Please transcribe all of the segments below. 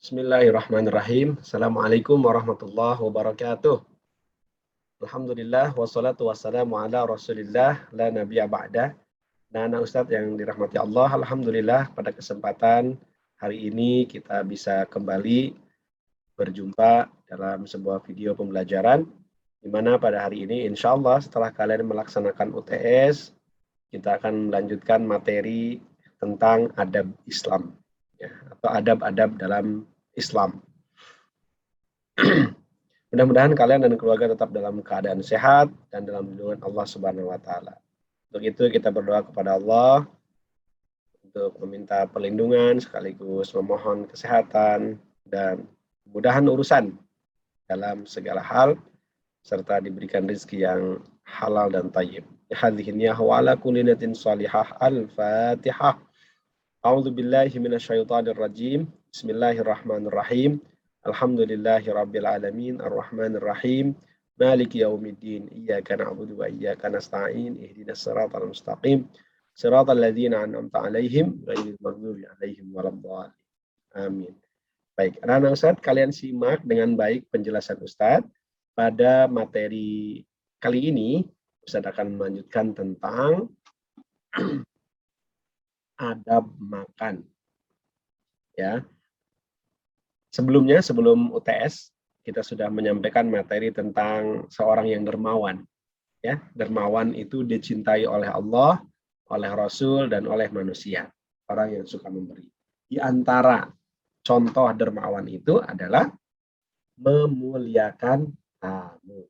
Bismillahirrahmanirrahim. Assalamualaikum warahmatullahi wabarakatuh. Alhamdulillah wassalatu wassalamu ala Rasulillah la nabiyya ba'da. Nah, anak Ustadz yang dirahmati Allah, alhamdulillah pada kesempatan hari ini kita bisa kembali berjumpa dalam sebuah video pembelajaran di mana pada hari ini insya Allah setelah kalian melaksanakan UTS kita akan melanjutkan materi tentang adab Islam ya, atau adab-adab dalam Islam. Mudah-mudahan kalian dan keluarga tetap dalam keadaan sehat dan dalam lindungan Allah Subhanahu wa taala. Untuk itu kita berdoa kepada Allah untuk meminta perlindungan sekaligus memohon kesehatan dan kemudahan urusan dalam segala hal serta diberikan rezeki yang halal dan thayyib. Hadhihi niyyah wa ala kulli niyatin shalihah. Al-Fatihah. A'udzu billahi minasyaitonir rajim. Bismillahirrahmanirrahim. Alhamdulillahi rabbil alamin arrahmanir rahim maliki yaumiddin iyyaka na'budu wa iyyaka nasta'in ihdinas siratal mustaqim siratal ladzina an'amta 'alaihim ghairil maghdubi 'alaihim waladdallin. Amin. Baik, anak-anak Ustadz, kalian simak dengan baik penjelasan Ustadz. Pada materi kali ini Ustadz akan melanjutkan tentang adab makan. Ya. Sebelumnya, sebelum UTS, kita sudah menyampaikan materi tentang seorang yang dermawan. Ya, dermawan itu dicintai oleh Allah, oleh Rasul, dan oleh manusia. Orang yang suka memberi. Di antara contoh dermawan itu adalah memuliakan tamu.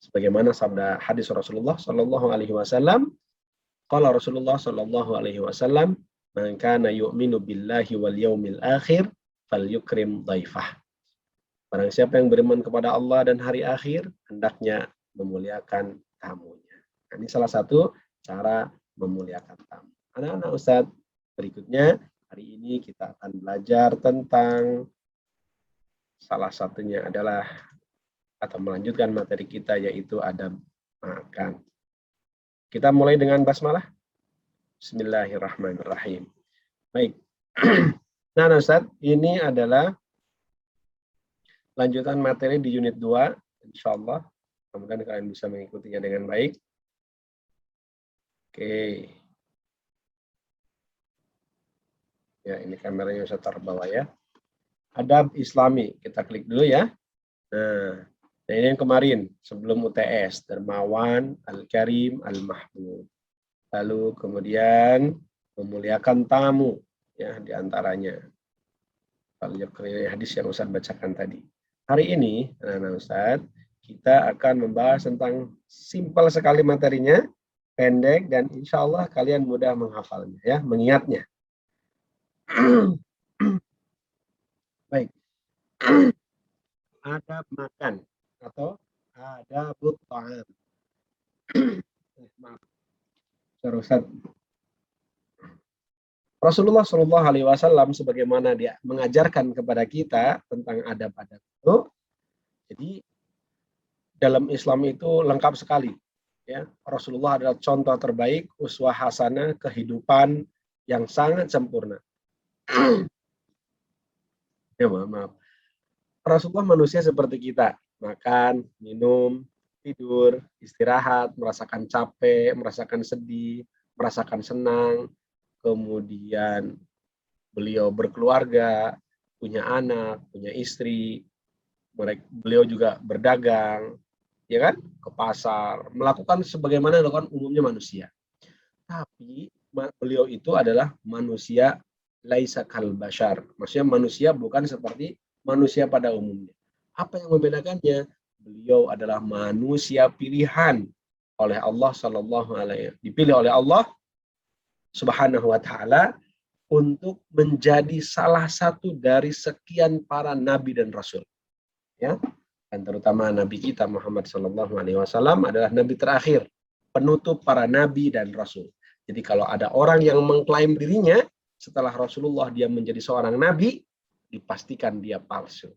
Sebagaimana sabda hadis Rasulullah Shallallahu Alaihi Wasallam, qala Rasulullah Shallallahu Alaihi Wasallam, man kana yu'minu billahi wal yaumil akhir falyukrim dhaifah. Barang siapa yang beriman kepada Allah dan hari akhir, hendaknya memuliakan tamunya. Nah, ini salah satu cara memuliakan tamu. Anak-anak Ustadz, berikutnya hari ini kita akan belajar tentang salah satunya adalah atau melanjutkan materi kita yaitu adab makan. Kita mulai dengan basmalah. Bismillahirrahmanirrahim. Baik. Nah, Ustadz, ini adalah lanjutan materi di unit 2, insya Allah. Semoga kalian bisa mengikutinya dengan baik. Oke. Ya, ini kameranya bisa terbawah ya. Adab Islami, kita klik dulu ya. Nah, ini yang kemarin, sebelum UTS, dermawan, al-karim, al-mahmud. Lalu kemudian memuliakan tamu. Ya, diantaranya hadis yang Ustadz bacakan tadi. Hari ini, anak-anak Ustadz, kita akan membahas tentang simpel sekali materinya, pendek, dan insya Allah kalian mudah menghafalnya, ya, mengingatnya. Baik. Adab makan atau adabut ta'am. Maaf. Ustadz. Rasulullah Shallallahu Alaihi Wasallam sebagaimana dia mengajarkan kepada kita tentang adab-adab itu, jadi dalam Islam itu lengkap sekali. Ya, Rasulullah adalah contoh terbaik, uswah hasanah, kehidupan yang sangat sempurna. Ya, maaf. Rasulullah manusia seperti kita, makan, minum, tidur, istirahat, merasakan capek, merasakan sedih, merasakan senang. Kemudian beliau berkeluarga, punya anak, punya istri, beliau juga berdagang, ya kan, ke pasar, melakukan sebagaimana dilakukan umumnya manusia. Tapi beliau itu adalah manusia laisa kal bashar, maksudnya manusia bukan seperti manusia pada umumnya. Apa yang membedakannya? Beliau adalah manusia pilihan oleh Allah Sallallahu Alaihi, dipilih oleh Allah Subhanahu wa taala untuk menjadi salah satu dari sekian para nabi dan rasul. Ya. Dan terutama nabi kita Muhammad sallallahu alaihi wasallam adalah nabi terakhir, penutup para nabi dan rasul. Jadi kalau ada orang yang mengklaim dirinya setelah Rasulullah dia menjadi seorang nabi, dipastikan dia palsu.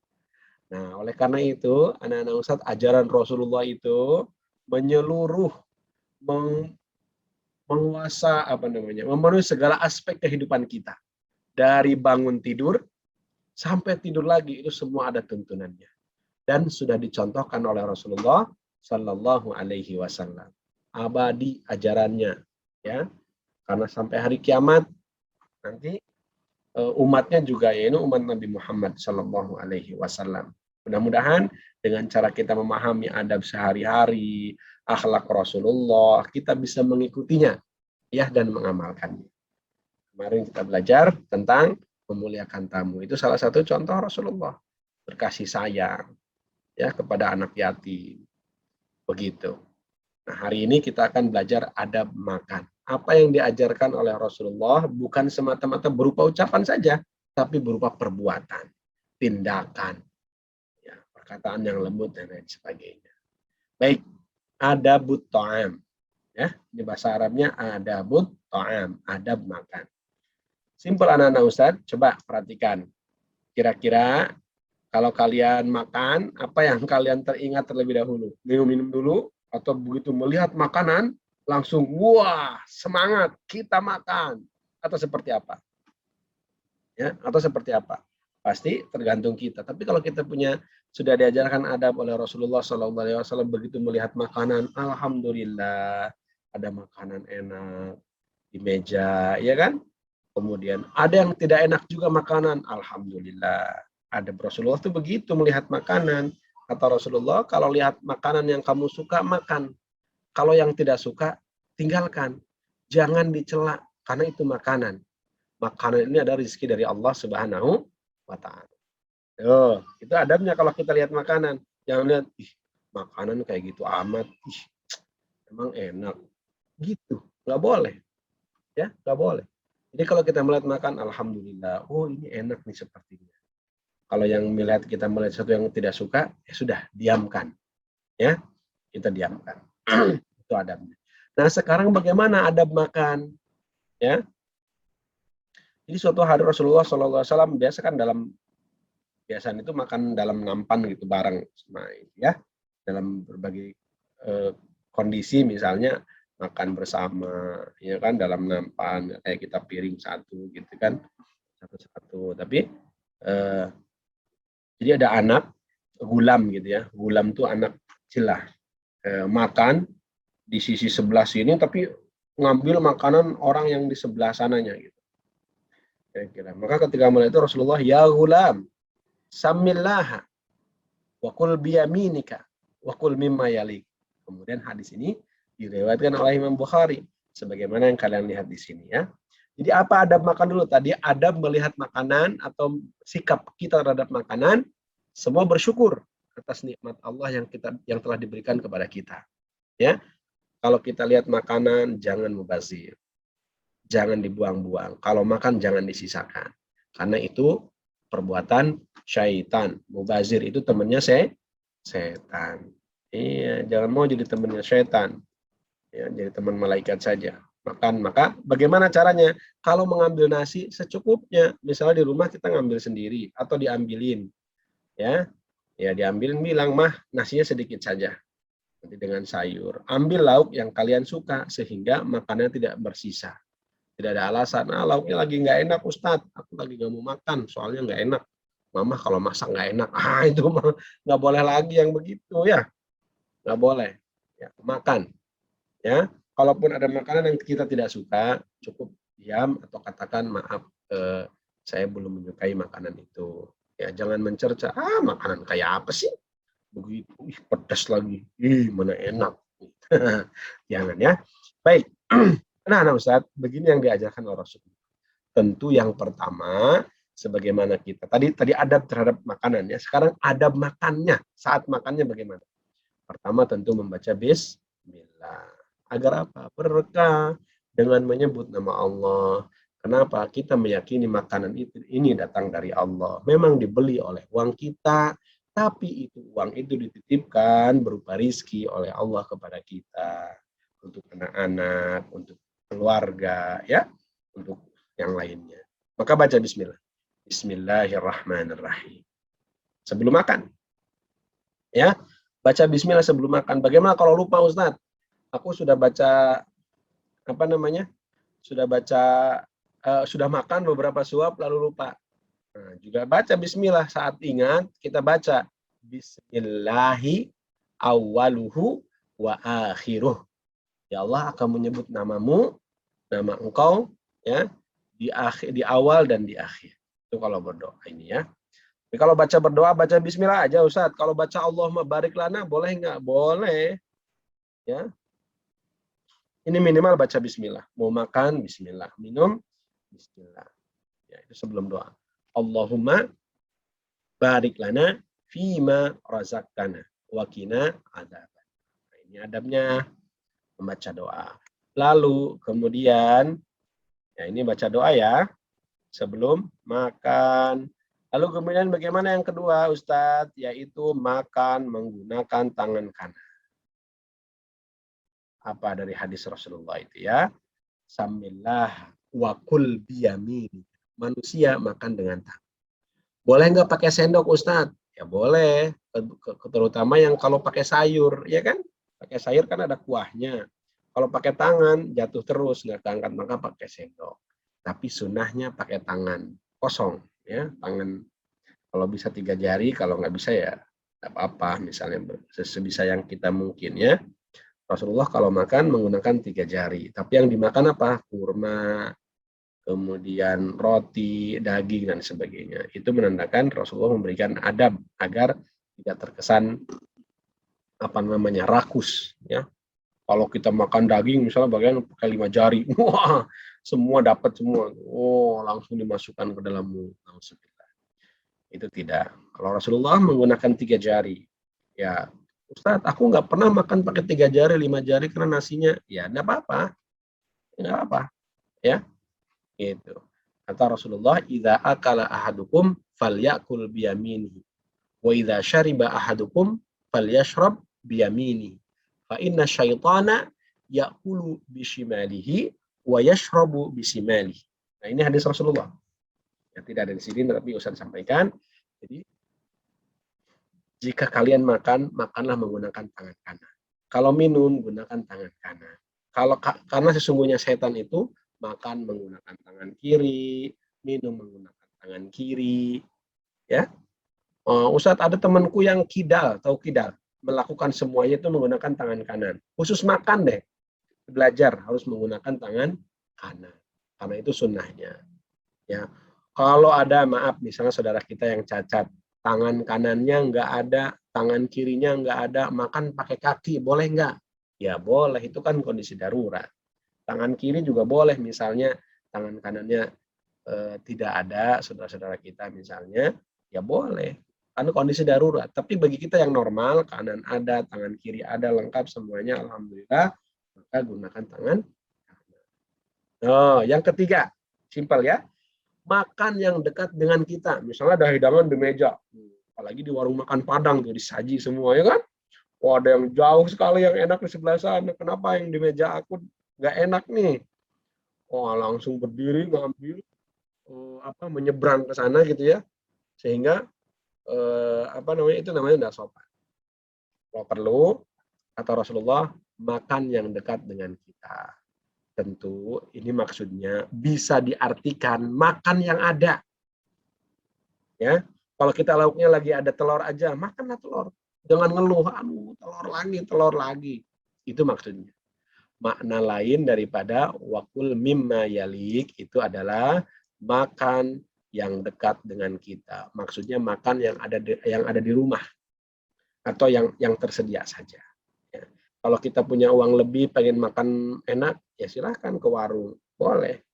Nah, oleh karena itu, anak-anak Ustadz, ajaran Rasulullah itu menyeluruh, menguasa memenuhi segala aspek kehidupan kita, dari bangun tidur sampai tidur lagi, itu semua ada tuntunannya. Dan sudah dicontohkan oleh Rasulullah Sallallahu Alaihi Wasallam. Abadi ajarannya, ya, karena sampai hari kiamat nanti umatnya juga, yaitu umat Nabi Muhammad Sallallahu Alaihi Wasallam. Mudah-mudahan dengan cara kita memahami adab sehari-hari, akhlak Rasulullah, kita bisa mengikutinya, ya, dan mengamalkannya. Kemarin kita belajar tentang memuliakan tamu. Itu salah satu contoh Rasulullah berkasih sayang, ya, kepada anak yatim. Begitu. Nah, hari ini kita akan belajar adab makan. Apa yang diajarkan oleh Rasulullah bukan semata-mata berupa ucapan saja, tapi berupa perbuatan, tindakan, ya, perkataan yang lembut dan lain sebagainya. Baik, adabut ta'am. Ya, di bahasa Arabnya adabut ta'am, adab makan. Simpel anak-anak Ustadz, coba perhatikan. Kira-kira kalau kalian makan, apa yang kalian teringat terlebih dahulu? Minum-minum dulu, atau begitu melihat makanan, langsung, wah, semangat, kita makan. Atau seperti apa? Ya, atau seperti apa? Pasti tergantung kita. Tapi kalau kita sudah diajarkan adab oleh Rasulullah SAW, begitu melihat makanan, alhamdulillah, ada makanan enak di meja, ya kan? Kemudian ada yang tidak enak juga makanan, alhamdulillah. Ada Rasulullah itu begitu melihat makanan. Kata Rasulullah, kalau lihat makanan yang kamu suka, makan. Kalau yang tidak suka, tinggalkan. Jangan dicela, karena itu makanan. Makanan ini ada rezeki dari Allah Subhanahu wa Ta'ala. Itu adabnya kalau kita lihat makanan. Jangan lihat, ih, makanan kayak gitu amat, ih, emang enak. Gitu, nggak boleh. Ya, nggak boleh. Jadi kalau kita melihat makan, alhamdulillah, oh ini enak nih sepertinya. Kalau yang kita melihat sesuatu yang tidak suka, ya sudah, diamkan. Ya, kita diamkan. Itu adabnya. Nah, sekarang bagaimana adab makan? Ya. Jadi suatu hari Rasulullah SAW biasa kan biasanya itu makan dalam nampan gitu bareng sama, ya, dalam berbagai kondisi, misalnya makan bersama, ya kan, dalam nampan kayak kita piring satu gitu kan, satu-satu. Tapi jadi ada anak gulam gitu ya, gulam tuh anak kecil lah, makan di sisi sebelah sini tapi ngambil makanan orang yang di sebelah sananya gitu. Kira-kira. Maka ketika mulai itu Rasulullah, ya gulam, samillah wa kul biyaminika wa kul mimma yalik. Kemudian hadis ini diriwayatkan oleh Imam Bukhari sebagaimana yang kalian lihat di sini, ya. Jadi apa adab makan dulu? Tadi adab melihat makanan atau sikap kita terhadap makanan, semua bersyukur atas nikmat Allah yang telah diberikan kepada kita. Ya, kalau kita lihat makanan jangan mubazir, jangan dibuang-buang. Kalau makan jangan disisakan, karena itu perbuatan syaitan. Mubazir itu temannya setan. Iya, jangan mau jadi temannya setan. Ya, jadi teman malaikat saja. Maka bagaimana caranya? Kalau mengambil nasi secukupnya, misalnya di rumah kita ngambil sendiri atau diambilin, ya diambilin, bilang, mah nasinya sedikit saja, nanti dengan sayur. Ambil lauk yang kalian suka sehingga makannya tidak bersisa. Tidak ada alasan, lauknya lagi nggak enak Ustadz, aku lagi nggak mau makan, soalnya nggak enak. Mama kalau masak nggak enak, itu nggak boleh lagi yang begitu, ya, nggak boleh. Ya, makan. Ya, kalaupun ada makanan yang kita tidak suka, cukup diam atau katakan maaf, saya belum menyukai makanan itu. Ya, jangan mencerca, makanan kayak apa sih? Begitu, pedas lagi, mana enak. Jangan, ya. Baik. Nah, Ustadz, begini yang diajarkan oleh Rasulullah. Tentu yang pertama, sebagaimana kita tadi adab terhadap makanan, ya. Sekarang adab makannya, saat makannya bagaimana? Pertama tentu membaca bismillah. Agar apa? Berkah dengan menyebut nama Allah. Kenapa? Kita meyakini makanan ini datang dari Allah. Memang dibeli oleh uang kita, tapi uang itu dititipkan berupa rizki oleh Allah kepada kita. Untuk anak-anak, untuk keluarga, ya, untuk yang lainnya. Maka baca bismillah. Bismillahirrahmanirrahim. Sebelum makan. Ya, baca bismillah sebelum makan. Bagaimana kalau lupa, Ustadz? Aku sudah baca sudah makan beberapa suap lalu lupa. Nah, juga baca bismillah saat ingat, kita baca bismillahi awaluhu wa akhiruh. Ya Allah akan menyebut namamu, nama engkau, ya, di awal dan di akhir. Itu kalau berdoa ini ya. Tapi kalau baca berdoa, baca bismillah aja Ustaz. Kalau baca Allahumma barik lana, boleh nggak? Boleh. Ya. Ini minimal baca bismillah. Mau makan, bismillah. Minum, bismillah. Ya, itu sebelum doa. Allahumma barik lana fima razaqtana wa qina adzaban. Nah, ini adabnya membaca doa. Lalu kemudian, ya ini baca doa ya, sebelum makan. Lalu kemudian bagaimana yang kedua Ustadz? Yaitu makan menggunakan tangan kanan. Apa dari hadis Rasulullah itu ya? Samillah wa kul biyamin. Manusia makan dengan tangan. Boleh nggak pakai sendok Ustadz? Ya boleh. Terutama yang kalau pakai sayur, ya kan? Pakai sayur kan ada kuahnya. Kalau pakai tangan jatuh terus, nggak keangkat, maka pakai sendok. Tapi sunnahnya pakai tangan kosong, ya, tangan kalau bisa 3 jari, kalau nggak bisa ya nggak apa-apa, misalnya sebisa yang kita mungkin ya. Rasulullah kalau makan menggunakan 3 jari, tapi yang dimakan apa? Kurma, kemudian roti, daging dan sebagainya. Itu menandakan Rasulullah memberikan adab agar tidak terkesan rakus, ya. Kalau kita makan daging misalnya bagian pakai 5 jari, wah, semua dapat semua. Oh, langsung dimasukkan ke dalam mulut. Itu tidak. Kalau Rasulullah menggunakan 3 jari. Ya, Ustadz, aku nggak pernah makan pakai 3 jari, 5 jari karena nasinya. Ya, enggak apa-apa. Enggak apa-apa. Ya, gitu. Kata Rasulullah, "Idza akala ahadukum falyakul biyaminihi. Wa idza syariba ahadukum falyashrab biyaminihi. Fa inna syaitana ya'kulu bishimalihi wa yashrabu bisimalihi." Nah, ini hadis Rasulullah. Ya, tidak ada di sini tapi Ustaz sampaikan. Jadi jika kalian makan, makanlah menggunakan tangan kanan. Kalau minum, gunakan tangan kanan. Karena sesungguhnya setan itu makan menggunakan tangan kiri, minum menggunakan tangan kiri, ya. Ustadz, ada temanku yang kidal, tahu kidal, melakukan semuanya itu menggunakan tangan kanan. Khusus makan deh, belajar harus menggunakan tangan kanan. Karena itu sunnahnya. Ya, kalau ada, maaf, misalnya saudara kita yang cacat, tangan kanannya nggak ada, tangan kirinya nggak ada, makan pakai kaki, boleh nggak? Ya boleh, itu kan kondisi darurat. Tangan kiri juga boleh, misalnya tangan kanannya tidak ada, saudara-saudara kita misalnya, ya boleh. Karena kondisi darurat. Tapi bagi kita yang normal, kanan ada, tangan kiri ada, lengkap semuanya, alhamdulillah, maka gunakan tangan kanan. Oh, yang ketiga, simpel ya. Makan yang dekat dengan kita. Misalnya ada hidangan di meja. Apalagi di warung makan Padang tuh disaji semua, ya kan? Wah, ada yang jauh sekali yang enak di sebelah sana. Kenapa yang di meja aku nggak enak nih? Wah, langsung berdiri ngambil menyeberang ke sana gitu ya. Sehingga itu namanya nggak sopan. Kalau perlu, kata Rasulullah, makan yang dekat dengan kita. Tentu ini maksudnya bisa diartikan makan yang ada. Ya, kalau kita lauknya lagi ada telur aja, makanlah telur. Jangan ngeluh, aduh telur lagi. Itu maksudnya. Makna lain daripada wakul mimma yalik itu adalah makan yang dekat dengan kita. Maksudnya makan yang ada di rumah atau yang tersedia saja. Ya. Kalau kita punya uang lebih, pengen makan enak, ya silahkan ke warung, boleh.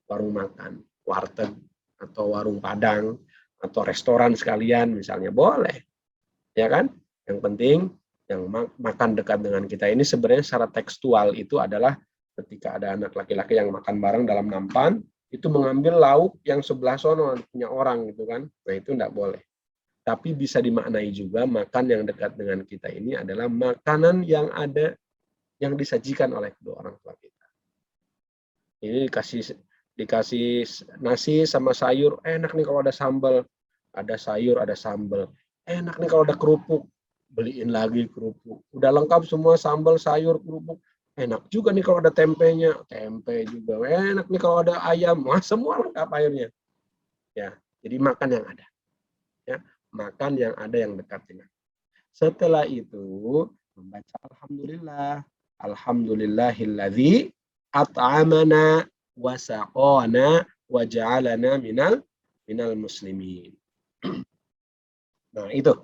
Warung makan, warteg atau warung Padang atau restoran sekalian misalnya, boleh. Ya kan? Yang penting yang makan dekat dengan kita ini sebenarnya secara tekstual itu adalah ketika ada anak laki-laki yang makan bareng dalam nampan, itu mengambil lauk yang sebelah sono punya orang gitu kan. Nah, itu enggak boleh. Tapi bisa dimaknai juga makan yang dekat dengan kita ini adalah makanan yang ada yang disajikan oleh kedua orang tua kita. Ini dikasih nasi sama sayur, enak nih kalau ada sambal, ada sayur, ada sambal. Enak nih kalau ada kerupuk, beliin lagi kerupuk. Udah lengkap semua, sambal, sayur, kerupuk. Enak juga nih kalau ada tempenya, tempe juga. Enak nih kalau ada ayam, wah semua lengkap airnya. Ya, Jadi makan yang ada. Ya, makan yang ada yang dekat dengan. Setelah itu membaca alhamdulillah. Alhamdulillahilladzi at'amana wa saqana wa ja'alana minal muslimin. Nah, itu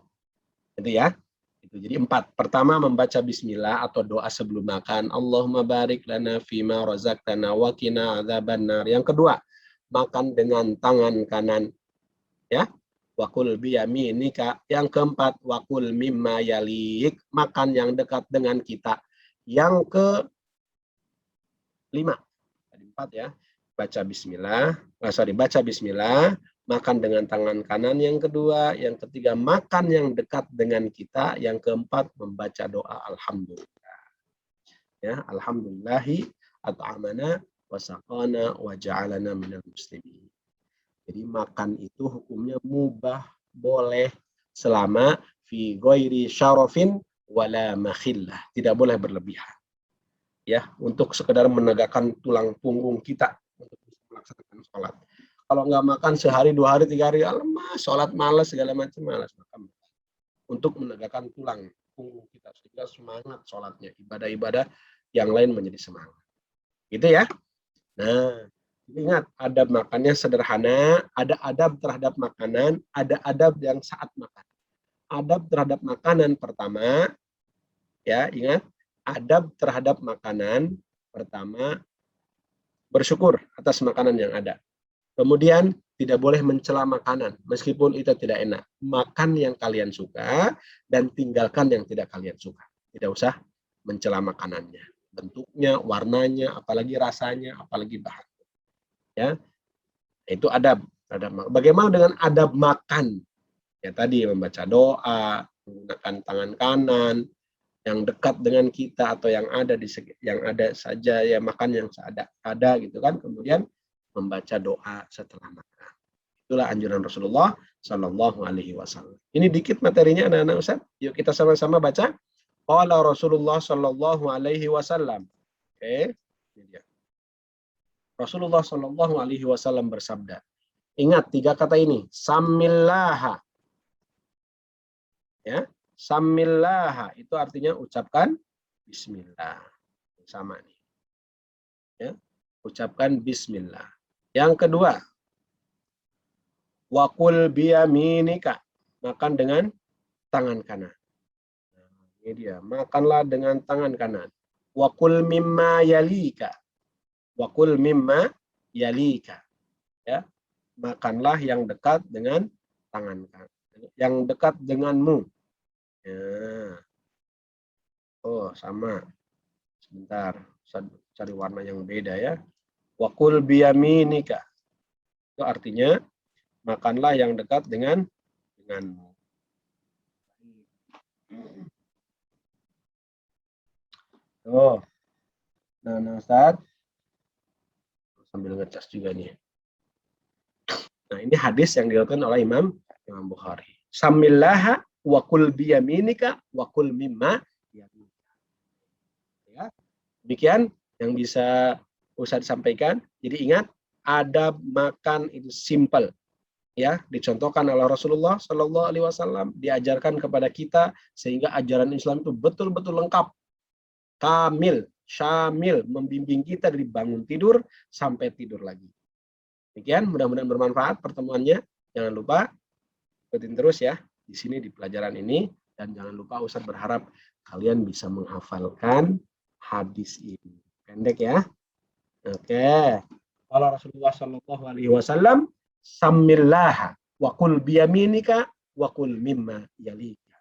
ya. Itu jadi 4. Pertama membaca bismillah atau doa sebelum makan. Allahumma barik lana fima razaqtana wa qina adzabannar. Yang kedua, makan dengan tangan kanan. Ya. Wakul biyaminika. Yang keempat, wakul mimma yalik. Makan yang dekat dengan kita. Yang kelima. Tadi 4 ya. Baca bismillah. Baca bismillah. Makan dengan tangan kanan yang kedua, yang ketiga makan yang dekat dengan kita, yang keempat membaca doa alhamdulillah. Ya, alhamdulillahi at'amana wa saqana wa ja'alana minal muslimin. Jadi makan itu hukumnya mubah, boleh selama fi ghairi syarafin wala makhillah, tidak boleh berlebihan. Ya, untuk sekedar menegakkan tulang punggung kita untuk melaksanakan sholat. Kalau nggak makan sehari, 2 hari, 3 hari, alemah, sholat malas, segala macam malas. Untuk menegakkan tulang punggung kita, sehingga semangat sholatnya, ibadah-ibadah yang lain menjadi semangat. Gitu ya. Nah, ingat, adab makannya sederhana, ada adab terhadap makanan, ada adab yang saat makan. Adab terhadap makanan pertama, ya ingat, adab terhadap makanan pertama, bersyukur atas makanan yang ada. Kemudian tidak boleh mencela makanan, meskipun itu tidak enak. Makan yang kalian suka dan tinggalkan yang tidak kalian suka. Tidak usah mencela makanannya, bentuknya, warnanya, apalagi rasanya, apalagi bahan. Ya, itu adab. Bagaimana dengan adab makan? Ya tadi membaca doa, menggunakan tangan kanan, yang dekat dengan kita atau yang ada saja ya makan yang ada gitu kan. Kemudian membaca doa setelah makan. Itulah anjuran Rasulullah Shallallahu Alaihi Wasallam. Ini dikit materinya anak-anak Ustaz. Yuk kita sama-sama baca. Qala Rasulullah Shallallahu Alaihi Wasallam. Oke, ini dia. Rasulullah Shallallahu Alaihi Wasallam bersabda. Ingat 3 kata ini. Samillaha. Ya, samillaha itu artinya ucapkan Bismillah. Sama nih. Ya, ucapkan Bismillah. Yang kedua, wakul biyaminika, makan dengan tangan kanan. Nah, ini dia, makanlah dengan tangan kanan. Wakul mimma yalika, wakul mimma yalika, ya, makanlah yang dekat dengan tangan kanan, yang dekat denganmu. Ya. Oh sama, sebentar, cari warna yang beda ya. Wakul biyaminika. Itu artinya makanlah yang dekat denganmu. Oh, nah Ustaz, sambil ngecas juga nih. Nah ini hadis yang diriwayatkan oleh Imam Bukhari. Samillaha wakul biyaminika wakul mimma yaminika. Ya, demikian yang bisa Ustaz sampaikan. Jadi ingat, adab makan itu simple, ya, dicontohkan oleh Rasulullah Shallallahu Alaihi Wasallam, diajarkan kepada kita sehingga ajaran Islam itu betul-betul lengkap, kamil, syamil, membimbing kita dari bangun tidur sampai tidur lagi. Demikian, mudah-mudahan bermanfaat pertemuannya. Jangan lupa ikutin terus ya di sini di pelajaran ini, dan jangan lupa Ustaz berharap kalian bisa menghafalkan hadis ini. Pendek ya. Oke. Kalau Rasulullah Shallallahu Alaihi Wasallam, samillaha wa kul biyaminika wa kul mimma yalika.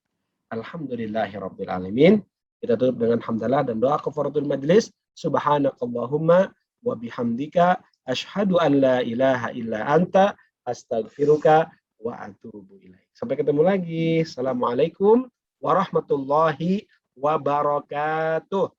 Alhamdulillahirabbil alamin. Kita tutup dengan hamdalah dan doa kafaratul majlis. Subhanakallahumma wa bihamdika asyhadu an la ilaha illa anta astaghfiruka wa atubu ilaik. Sampai ketemu lagi. Assalamualaikum warahmatullahi wabarakatuh.